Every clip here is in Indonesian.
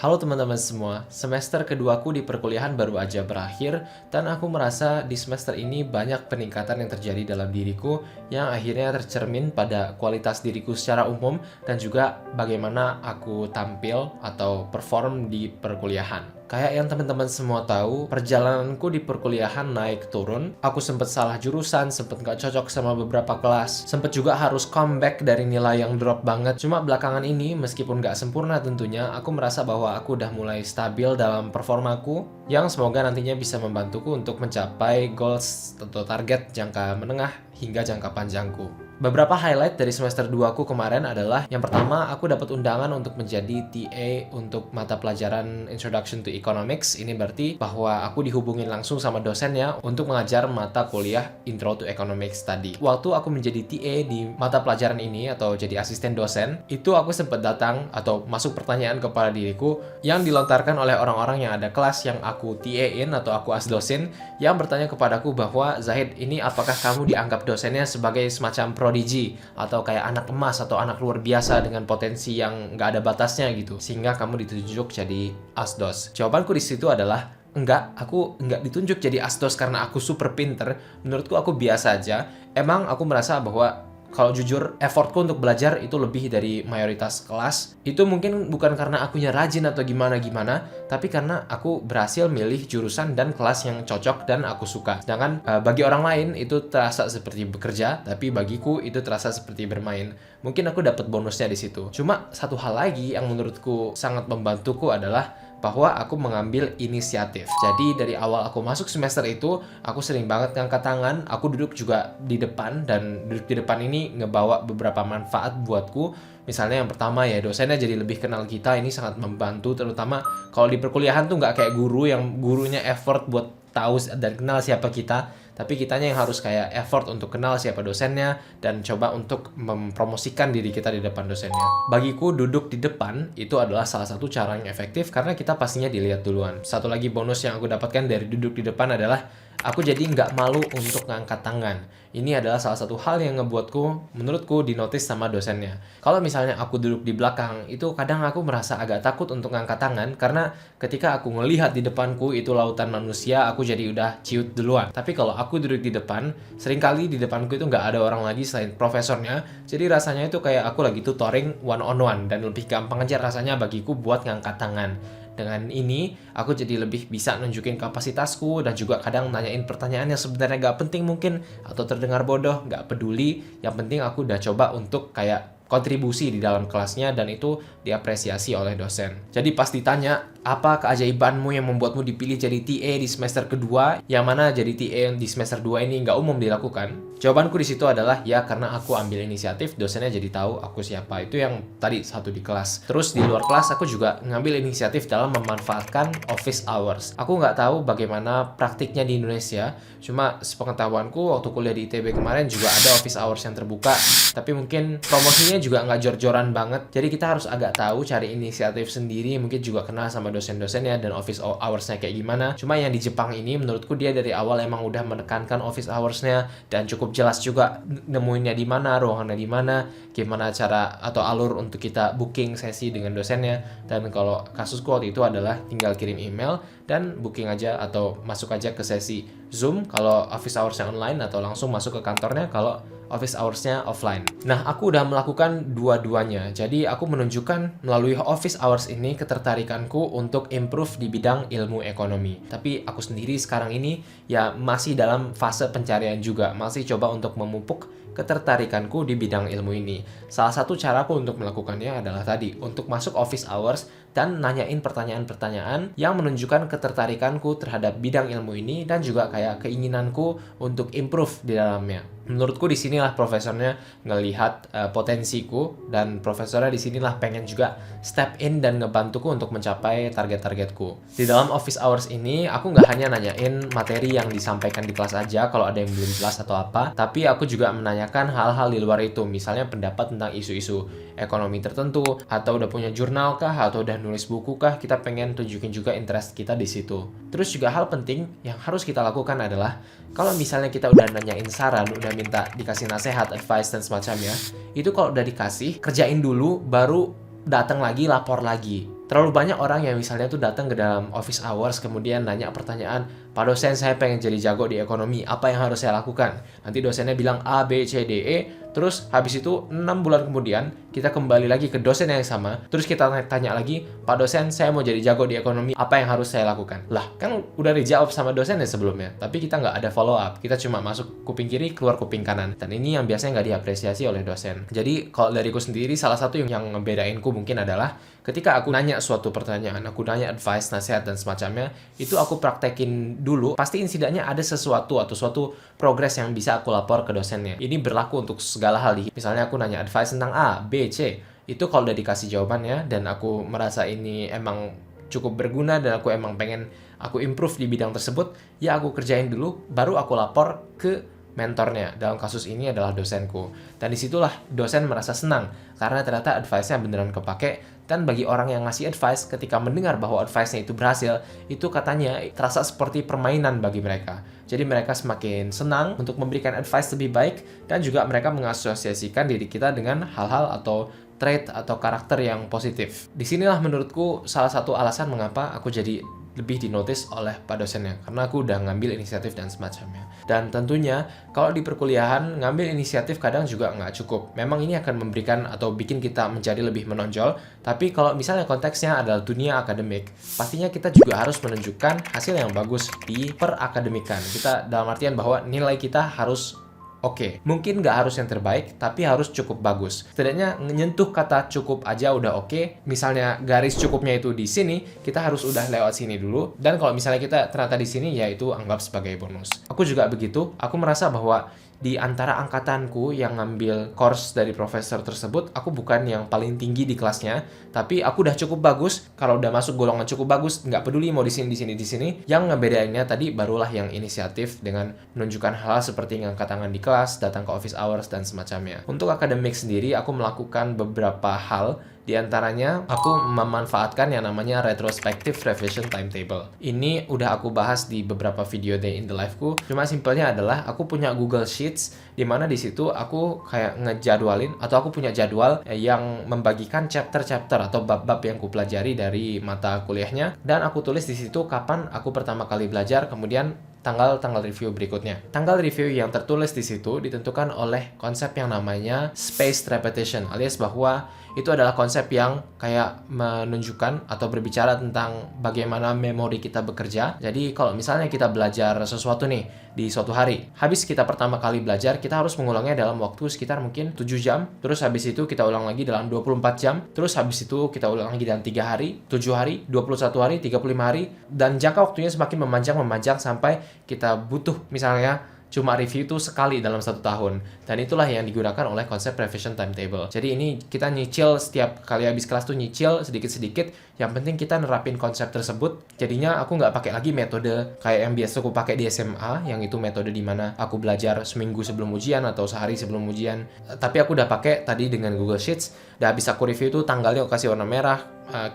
Halo teman-teman semua, semester keduaku di perkuliahan baru aja berakhir dan aku merasa di semester ini banyak peningkatan yang terjadi dalam diriku yang akhirnya tercermin pada kualitas diriku secara umum dan juga bagaimana aku tampil atau perform di perkuliahan. Kayak yang teman-teman semua tahu, perjalananku di perkuliahan naik turun. Aku sempat salah jurusan, sempat nggak cocok sama beberapa kelas, sempat juga harus comeback dari nilai yang drop banget. Cuma belakangan ini, meskipun nggak sempurna tentunya, aku merasa bahwa aku udah mulai stabil dalam performaku, yang semoga nantinya bisa membantuku untuk mencapai goals atau target jangka menengah hingga jangka panjangku. Beberapa highlight dari semester 2 aku kemarin adalah yang pertama, aku dapat undangan untuk menjadi TA untuk mata pelajaran Introduction to Economics. Ini berarti bahwa aku dihubungin langsung sama dosennya untuk mengajar mata kuliah Intro to Economics tadi. Waktu aku menjadi TA di mata pelajaran ini atau jadi asisten dosen, itu aku sempat datang atau masuk pertanyaan kepada diriku yang dilontarkan oleh orang-orang yang ada kelas yang aku TA-in atau aku asdosin, yang bertanya kepadaku bahwa, "Zahid, ini apakah kamu dianggap dosennya sebagai semacam prodigy atau kayak anak emas atau anak luar biasa dengan potensi yang nggak ada batasnya gitu, sehingga kamu ditunjuk jadi asdos?" Jawabanku di situ adalah enggak, aku enggak ditunjuk jadi asdos karena aku super pinter. Menurutku aku biasa aja. Emang aku merasa bahwa kalau jujur, effortku untuk belajar itu lebih dari mayoritas kelas. Itu mungkin bukan karena akunya rajin atau gimana-gimana, tapi karena aku berhasil milih jurusan dan kelas yang cocok dan aku suka. Sedangkan bagi orang lain itu terasa seperti bekerja, tapi bagiku itu terasa seperti bermain. Mungkin aku dapat bonusnya di situ. Cuma satu hal lagi yang menurutku sangat membantuku adalah bahwa aku mengambil inisiatif. Jadi dari awal aku masuk semester itu, aku sering banget ngangkat tangan, aku duduk juga di depan, dan duduk di depan ini ngebawa beberapa manfaat buatku. Misalnya yang pertama ya, dosennya jadi lebih kenal kita, ini sangat membantu, terutama kalau di perkuliahan tuh nggak kayak guru yang gurunya effort buat tahu dan kenal siapa kita, tapi kitanya yang harus kayak effort untuk kenal siapa dosennya dan coba untuk mempromosikan diri kita di depan dosennya. Bagiku duduk di depan itu adalah salah satu cara yang efektif karena kita pastinya dilihat duluan. Satu lagi bonus yang aku dapatkan dari duduk di depan adalah aku jadi nggak malu untuk ngangkat tangan. Ini adalah salah satu hal yang ngebuatku, menurutku, dinotis sama dosennya. Kalau misalnya aku duduk di belakang, itu kadang aku merasa agak takut untuk ngangkat tangan karena ketika aku ngelihat di depanku itu lautan manusia, aku jadi udah ciut duluan. Tapi kalau aku duduk di depan, seringkali di depanku itu nggak ada orang lagi selain profesornya, jadi rasanya itu kayak aku lagi tutoring one on one dan lebih gampang aja rasanya bagiku buat ngangkat tangan. Dengan ini, aku jadi lebih bisa nunjukin kapasitasku dan juga kadang nanyain pertanyaan yang sebenarnya gak penting mungkin atau terdengar bodoh, gak peduli. Yang penting aku udah coba untuk kayak kontribusi di dalam kelasnya dan itu diapresiasi oleh dosen. Jadi pas ditanya, apa keajaibanmu yang membuatmu dipilih jadi TA di semester kedua, yang mana jadi TA di semester 2 ini nggak umum dilakukan? Jawabanku di situ adalah ya karena aku ambil inisiatif, dosennya jadi tahu aku siapa. Itu yang tadi satu di kelas. Terus di luar kelas aku juga ngambil inisiatif dalam memanfaatkan office hours. Aku nggak tahu bagaimana praktiknya di Indonesia, cuma sepengetahuanku waktu kuliah di ITB kemarin juga ada office hours yang terbuka, tapi mungkin promosinya juga nggak jor-joran banget. Jadi kita harus agak tahu cari inisiatif sendiri, mungkin juga kenal sama dosen-dosennya dan office hours-nya kayak gimana. Cuma yang di Jepang ini menurutku dia dari awal emang udah menekankan office hours-nya dan cukup jelas juga nemuinnya di mana, ruangannya di mana, gimana cara atau alur untuk kita booking sesi dengan dosennya. Dan kalau kasusku waktu itu adalah tinggal kirim email dan booking aja atau masuk aja ke sesi Zoom kalau office hours-nya online, atau langsung masuk ke kantornya kalau office hours-nya offline. Nah, aku udah melakukan dua-duanya. Jadi, aku menunjukkan melalui office hours ini ketertarikanku untuk improve di bidang ilmu ekonomi. Tapi aku sendiri sekarang ini ya masih dalam fase pencarian juga. Masih coba untuk memupuk ketertarikanku di bidang ilmu ini. Salah satu caraku untuk melakukannya adalah tadi, untuk masuk office hours dan nanyain pertanyaan-pertanyaan yang menunjukkan ketertarikanku terhadap bidang ilmu ini dan juga kayak keinginanku untuk improve di dalamnya. Menurutku disinilah profesornya ngelihat potensiku, dan profesornya disinilah pengen juga step in dan ngebantuku untuk mencapai target-targetku. Di dalam office hours ini, aku nggak hanya nanyain materi yang disampaikan di kelas aja kalau ada yang belum jelas atau apa, tapi aku juga menanyakan hal-hal di luar itu, misalnya pendapat tentang isu-isu ekonomi tertentu, atau udah punya jurnal kah, atau udah nulis buku kah, kita pengen tunjukin juga interest kita di situ. Terus juga hal penting yang harus kita lakukan adalah, kalau misalnya kita udah nanyain saran, udah minta dikasih nasihat, advice, dan semacamnya, itu kalau udah dikasih, kerjain dulu, baru datang lagi, lapor lagi. Terlalu banyak orang yang misalnya tuh datang ke dalam office hours kemudian nanya pertanyaan, "Pak dosen, saya pengen jadi jago di ekonomi, apa yang harus saya lakukan?" Nanti dosennya bilang A, B, C, D, E, terus habis itu 6 bulan kemudian kita kembali lagi ke dosen yang sama, terus kita tanya lagi, "Pak dosen, saya mau jadi jago di ekonomi, apa yang harus saya lakukan?" Lah, kan udah dijawab sama dosennya sebelumnya, tapi kita nggak ada follow up, kita cuma masuk kuping kiri, keluar kuping kanan, dan ini yang biasanya nggak diapresiasi oleh dosen. Jadi kalau dariku sendiri, salah satu yang ngebedainku mungkin adalah ketika aku nanya suatu pertanyaan, aku nanya advice, nasihat, dan semacamnya, itu aku praktekin dulu, pasti setidaknya ada sesuatu atau suatu progres yang bisa aku lapor ke dosennya. Ini berlaku untuk segala hal. Misalnya aku nanya advice tentang A, B, C, itu kalau udah dikasih jawabannya, dan aku merasa ini emang cukup berguna, dan aku emang pengen aku improve di bidang tersebut, ya aku kerjain dulu, baru aku lapor ke mentornya. Dalam kasus ini adalah dosenku. Dan disitulah dosen merasa senang, karena ternyata advice-nya beneran kepake. Dan bagi orang yang ngasih advice, ketika mendengar bahwa advice-nya itu berhasil, itu katanya terasa seperti permainan bagi mereka. Jadi mereka semakin senang untuk memberikan advice lebih baik, dan juga mereka mengasosiasikan diri kita dengan hal-hal atau trait atau karakter yang positif. Disinilah menurutku salah satu alasan mengapa aku jadi lebih dinotis oleh pak dosennya, karena aku udah ngambil inisiatif dan semacamnya. Dan tentunya kalau di perkuliahan ngambil inisiatif kadang juga nggak cukup. Memang ini akan memberikan atau bikin kita menjadi lebih menonjol, tapi kalau misalnya konteksnya adalah dunia akademik, pastinya kita juga harus menunjukkan hasil yang bagus di perakademikan. Kita dalam artian bahwa nilai kita harus oke. Mungkin nggak harus yang terbaik, tapi harus cukup bagus. Setidaknya nyentuh kata cukup aja udah oke. Misalnya garis cukupnya itu di sini, kita harus udah lewat sini dulu. Dan kalau misalnya kita ternyata di sini, ya itu anggap sebagai bonus. Aku juga begitu. Aku merasa bahwa di antara angkatanku yang ngambil course dari profesor tersebut, aku bukan yang paling tinggi di kelasnya, tapi aku udah cukup bagus. Kalau udah masuk golongan cukup bagus, nggak peduli mau di sini, di sini, di sini. Yang ngebedainnya tadi barulah yang inisiatif dengan menunjukkan hal seperti ngangkat tangan di kelas, datang ke office hours, dan semacamnya. Untuk akademik sendiri, aku melakukan beberapa hal. Di antaranya, aku memanfaatkan yang namanya retrospective revision timetable. Ini udah aku bahas di beberapa video day in the life-ku. Cuma simpelnya adalah aku punya Google Sheets, di mana di situ aku kayak ngejadwalin atau aku punya jadwal yang membagikan chapter-chapter atau bab-bab yang ku pelajari dari mata kuliahnya, dan aku tulis di situ kapan aku pertama kali belajar, kemudian tanggal review berikutnya. Tanggal review yang tertulis di situ ditentukan oleh konsep yang namanya spaced repetition, alias bahwa itu adalah konsep yang kayak menunjukkan atau berbicara tentang bagaimana memori kita bekerja. Jadi kalau misalnya kita belajar sesuatu nih di suatu hari, habis kita pertama kali belajar, kita harus mengulangnya dalam waktu sekitar mungkin 7 jam, terus habis itu kita ulang lagi dalam 24 jam, terus habis itu kita ulang lagi dalam 3 hari, 7 hari, 21 hari, 35 hari, dan jangka waktunya semakin memanjang sampai kita butuh misalnya cuma review itu sekali dalam 1 tahun. Dan itulah yang digunakan oleh konsep revision timetable. Jadi ini kita nyicil setiap kali habis kelas tuh, nyicil sedikit-sedikit. Yang penting kita nerapin konsep tersebut. Jadinya aku nggak pakai lagi metode kayak yang biasa aku pakai di SMA, yang itu metode dimana aku belajar seminggu sebelum ujian atau sehari sebelum ujian. Tapi aku udah pakai tadi dengan Google Sheets. Udah habis aku review itu tanggalnya aku kasih warna merah,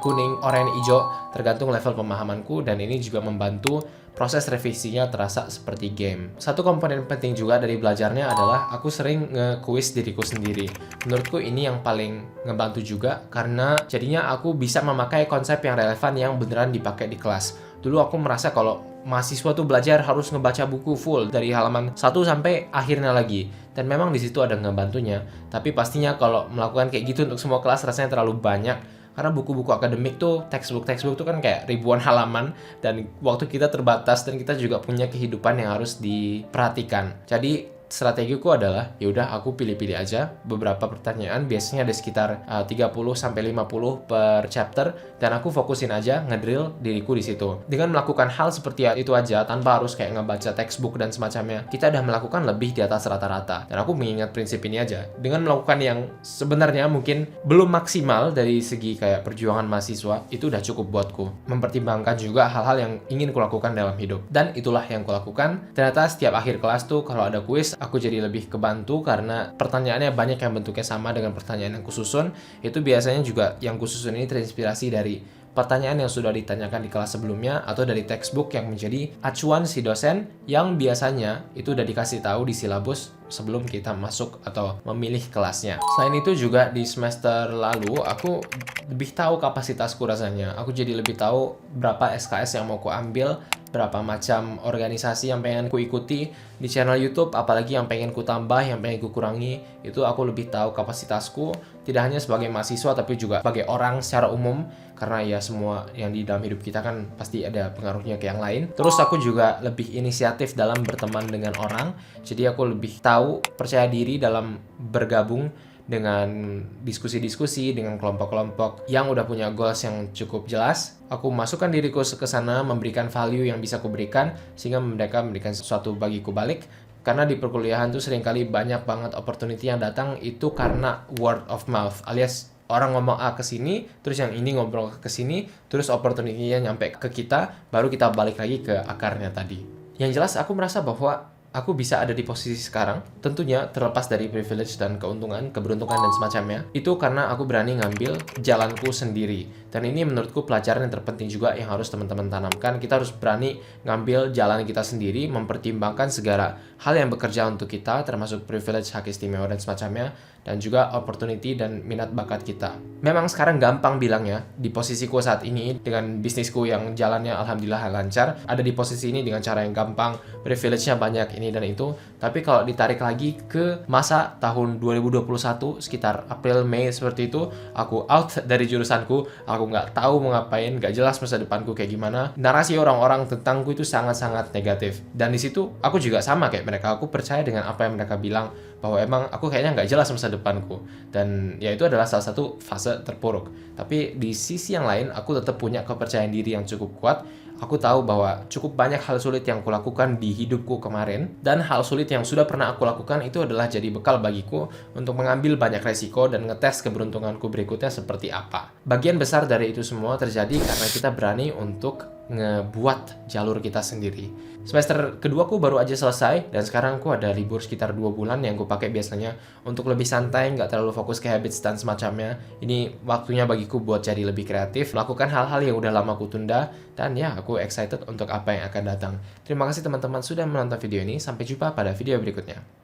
kuning, oranye, hijau, tergantung level pemahamanku. Dan ini juga membantu proses revisinya terasa seperti game. Satu komponen penting juga dari belajarnya adalah aku sering nge-quiz diriku sendiri. Menurutku ini yang paling ngebantu juga, karena jadinya aku bisa memakai konsep yang relevan yang beneran dipakai di kelas. Dulu aku merasa kalau mahasiswa tuh belajar harus ngebaca buku full dari halaman 1 sampai akhirnya lagi. Dan memang di situ ada ngebantunya. Tapi pastinya kalau melakukan kayak gitu untuk semua kelas rasanya terlalu banyak. Karena buku-buku akademik tuh, textbook tuh kan kayak ribuan halaman, dan waktu kita terbatas, dan kita juga punya kehidupan yang harus diperhatikan. Jadi strategiku adalah yaudah aku pilih-pilih aja beberapa pertanyaan, biasanya ada sekitar 30 sampai 50 per chapter, dan aku fokusin aja ngedrill diriku di situ. Dengan melakukan hal seperti itu aja tanpa harus kayak ngebaca textbook dan semacamnya, kita udah melakukan lebih di atas rata-rata. Dan aku mengingat prinsip ini aja. Dengan melakukan yang sebenarnya mungkin belum maksimal dari segi kayak perjuangan mahasiswa, itu udah cukup buatku. Mempertimbangkan juga hal-hal yang ingin kulakukan dalam hidup. Dan itulah yang kulakukan. Ternyata setiap akhir kelas tuh kalau ada kuis, aku jadi lebih kebantu karena pertanyaannya banyak yang bentuknya sama dengan pertanyaan yang kususun. Itu biasanya juga yang kususun ini terinspirasi dari pertanyaan yang sudah ditanyakan di kelas sebelumnya atau dari textbook yang menjadi acuan si dosen yang biasanya itu udah dikasih tahu di silabus sebelum kita masuk atau memilih kelasnya. Selain itu juga di semester lalu aku lebih tahu kapasitasku rasanya. Aku jadi lebih tahu berapa SKS yang mau ku ambil, berapa macam organisasi yang pengen ku ikuti di channel YouTube, apalagi yang pengen ku tambah, yang pengen ku kurangi. Itu aku lebih tahu kapasitasku, tidak hanya sebagai mahasiswa tapi juga sebagai orang secara umum, karena ya semua yang di dalam hidup kita kan pasti ada pengaruhnya ke yang lain. Terus aku juga lebih inisiatif dalam berteman dengan orang, jadi aku lebih tahu percaya diri dalam bergabung dengan diskusi-diskusi dengan kelompok-kelompok yang udah punya goals yang cukup jelas. Aku masukkan diriku ke sana, memberikan value yang bisa kuberikan sehingga mereka memberikan sesuatu bagiku balik. Karena di perkuliahan tuh seringkali banyak banget opportunity yang datang itu karena word of mouth, alias orang ngomong A ke sini, terus yang ini ngobrol ke sini, terus opportunity-nya nyampe ke kita, baru kita balik lagi ke akarnya tadi. Yang jelas aku merasa bahwa aku bisa ada di posisi sekarang, tentunya terlepas dari privilege dan keuntungan, keberuntungan dan semacamnya, itu karena aku berani ngambil jalanku sendiri. Dan ini menurutku pelajaran yang terpenting juga yang harus teman-teman tanamkan. Kita harus berani ngambil jalan kita sendiri, mempertimbangkan segala hal yang bekerja untuk kita, termasuk privilege, hak istimewa dan semacamnya, dan juga opportunity dan minat bakat kita. Memang sekarang gampang bilangnya, di posisiku saat ini, dengan bisnisku yang jalannya alhamdulillah lancar, ada di posisi ini dengan cara yang gampang, privilege-nya banyak, ini dan itu. Tapi kalau ditarik lagi ke masa tahun 2021 sekitar April Mei seperti itu, aku out dari jurusanku, aku nggak tahu mau ngapain, nggak jelas masa depanku kayak gimana. Narasi orang-orang tentangku itu sangat-sangat negatif, dan di situ aku juga sama kayak mereka. Aku percaya dengan apa yang mereka bilang, bahwa emang aku kayaknya nggak jelas masa depanku, dan ya itu adalah salah satu fase terpuruk. Tapi di sisi yang lain aku tetap punya kepercayaan diri yang cukup kuat. Aku tahu bahwa cukup banyak hal sulit yang aku lakukan di hidupku kemarin, dan hal sulit yang sudah pernah aku lakukan itu adalah jadi bekal bagiku untuk mengambil banyak resiko dan ngetes keberuntunganku berikutnya seperti apa. Bagian besar dari itu semua terjadi karena kita berani untuk ngebuat jalur kita sendiri. Semester kedua aku baru aja selesai, dan sekarang aku ada libur sekitar 2 bulan yang aku pakai biasanya untuk lebih santai, nggak terlalu fokus ke habits dan semacamnya. Ini waktunya bagiku buat jadi lebih kreatif, melakukan hal-hal yang udah lama aku tunda, dan ya aku excited untuk apa yang akan datang. Terima kasih teman-teman sudah menonton video ini, sampai jumpa pada video berikutnya.